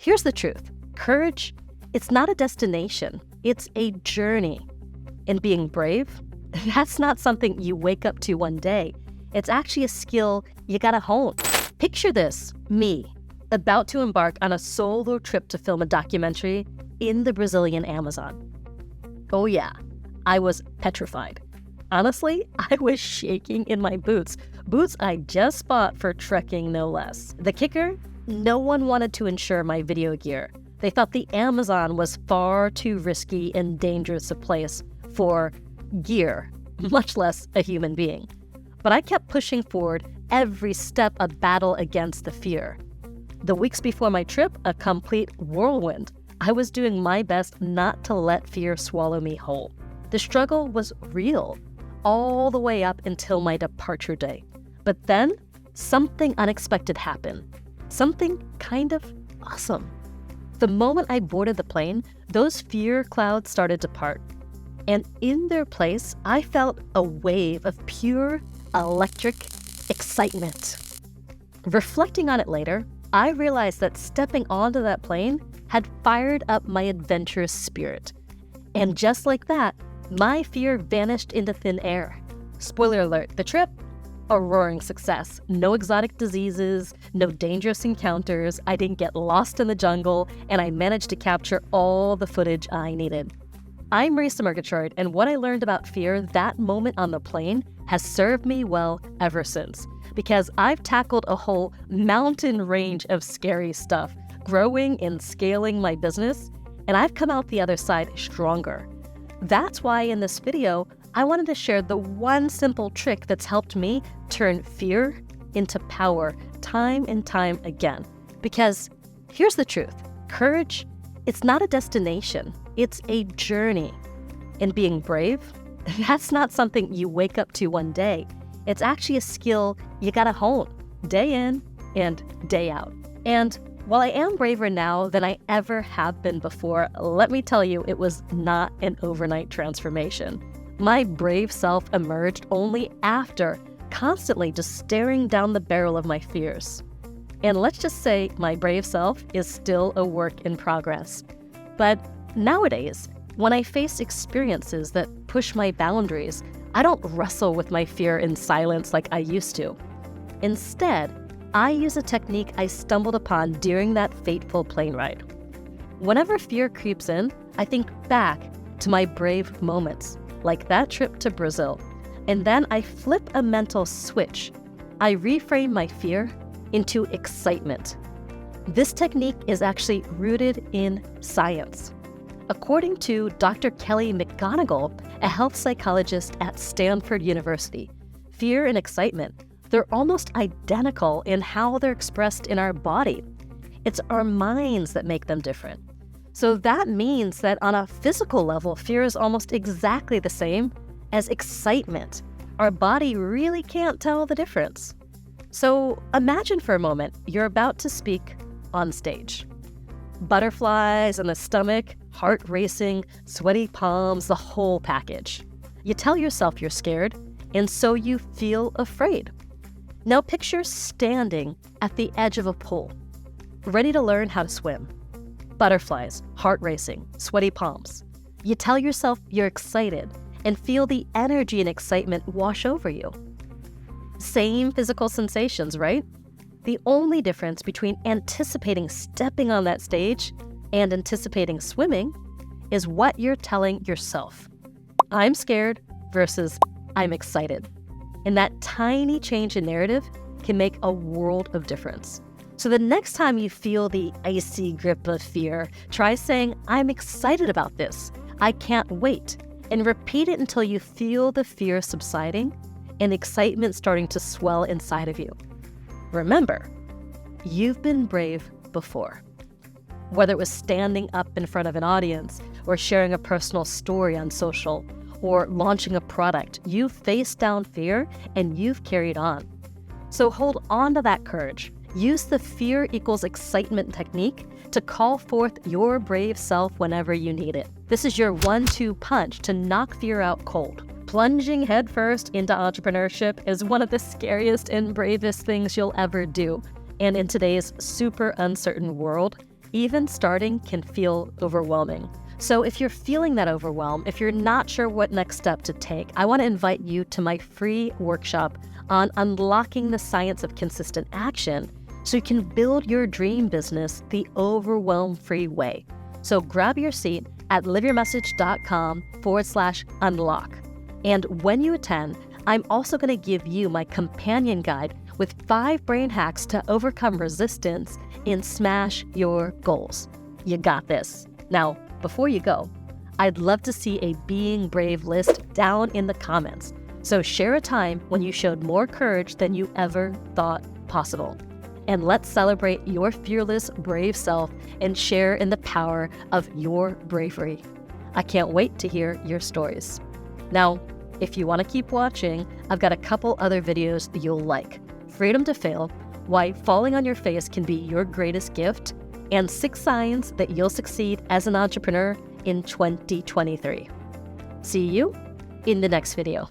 Here's the truth. Courage, it's not a destination. It's a journey. And being brave, that's not something you wake up to one day. It's actually a skill you gotta hone. Picture this, me, about to embark on a solo trip to film a documentary in the Brazilian Amazon. Oh yeah, I was petrified. Honestly, I was shaking in my boots I just bought for trekking no less. The kicker? No one wanted to insure my video gear. They thought the Amazon was far too risky and dangerous a place for gear, much less a human being. But I kept pushing forward, every step a battle against the fear. The weeks before my trip, a complete whirlwind. I was doing my best not to let fear swallow me whole. The struggle was real, all the way up until my departure day. But then, something unexpected happened. Something kind of awesome. The moment I boarded the plane, those fear clouds started to part. And in their place, I felt a wave of pure, electric excitement. Reflecting on it later, I realized that stepping onto that plane had fired up my adventurous spirit. And just like that, my fear vanished into thin air. Spoiler alert, the trip? A roaring success. No exotic diseases, no dangerous encounters, I didn't get lost in the jungle, and I managed to capture all the footage I needed. I'm Marisa Murgatroyd, and what I learned about fear that moment on the plane has served me well ever since. Because I've tackled a whole mountain range of scary stuff, growing and scaling my business, and I've come out the other side stronger. That's why in this video, I wanted to share the one simple trick that's helped me turn fear into power time and time again. Because here's the truth. Courage, it's not a destination. It's a journey. And being brave, that's not something you wake up to one day. It's actually a skill you gotta hone day in and day out. And while I am braver now than I ever have been before, let me tell you, it was not an overnight transformation. My brave self emerged only after constantly just staring down the barrel of my fears. And let's just say my brave self is still a work in progress. But nowadays, when I face experiences that push my boundaries, I don't wrestle with my fear in silence like I used to. Instead, I use a technique I stumbled upon during that fateful plane ride. Whenever fear creeps in, I think back to my brave moments, like that trip to Brazil, and then I flip a mental switch. I reframe my fear into excitement. This technique is actually rooted in science. According to Dr. Kelly McGonigal, a health psychologist at Stanford University, fear and excitement, they're almost identical in how they're expressed in our body. It's our minds that make them different. So that means that on a physical level, fear is almost exactly the same as excitement. Our body really can't tell the difference. So imagine for a moment, you're about to speak on stage. Butterflies in the stomach, heart racing, sweaty palms, the whole package. You tell yourself you're scared, and so you feel afraid. Now picture standing at the edge of a pool, ready to learn how to swim. Butterflies, heart racing, sweaty palms. You tell yourself you're excited and feel the energy and excitement wash over you. Same physical sensations, right? The only difference between anticipating stepping on that stage and anticipating swimming is what you're telling yourself. I'm scared versus I'm excited. And that tiny change in narrative can make a world of difference. So the next time you feel the icy grip of fear, try saying, I'm excited about this. I can't wait. And repeat it until you feel the fear subsiding and excitement starting to swell inside of you. Remember, you've been brave before. Whether it was standing up in front of an audience or sharing a personal story on social or launching a product, you've faced down fear and you've carried on. So hold on to that courage. Use the fear equals excitement technique to call forth your brave self whenever you need it. This is your 1-2 punch to knock fear out cold. Plunging headfirst into entrepreneurship is one of the scariest and bravest things you'll ever do. And in today's super uncertain world, even starting can feel overwhelming. So if you're feeling that overwhelm, if you're not sure what next step to take, I want to invite you to my free workshop on unlocking the science of consistent action so you can build your dream business the overwhelm-free way. So grab your seat at liveyourmessage.com/unlock. And when you attend, I'm also going to give you my companion guide with 5 brain hacks to overcome resistance and smash your goals. You got this. Now, before you go, I'd love to see a Being Brave list down in the comments. So share a time when you showed more courage than you ever thought possible. And let's celebrate your fearless, brave self and share in the power of your bravery. I can't wait to hear your stories. Now, if you want to keep watching, I've got a couple other videos that you'll like. Freedom to Fail, Why Falling on Your Face Can Be Your Greatest Gift, and 6 Signs That You'll Succeed as an Entrepreneur in 2023. See you in the next video.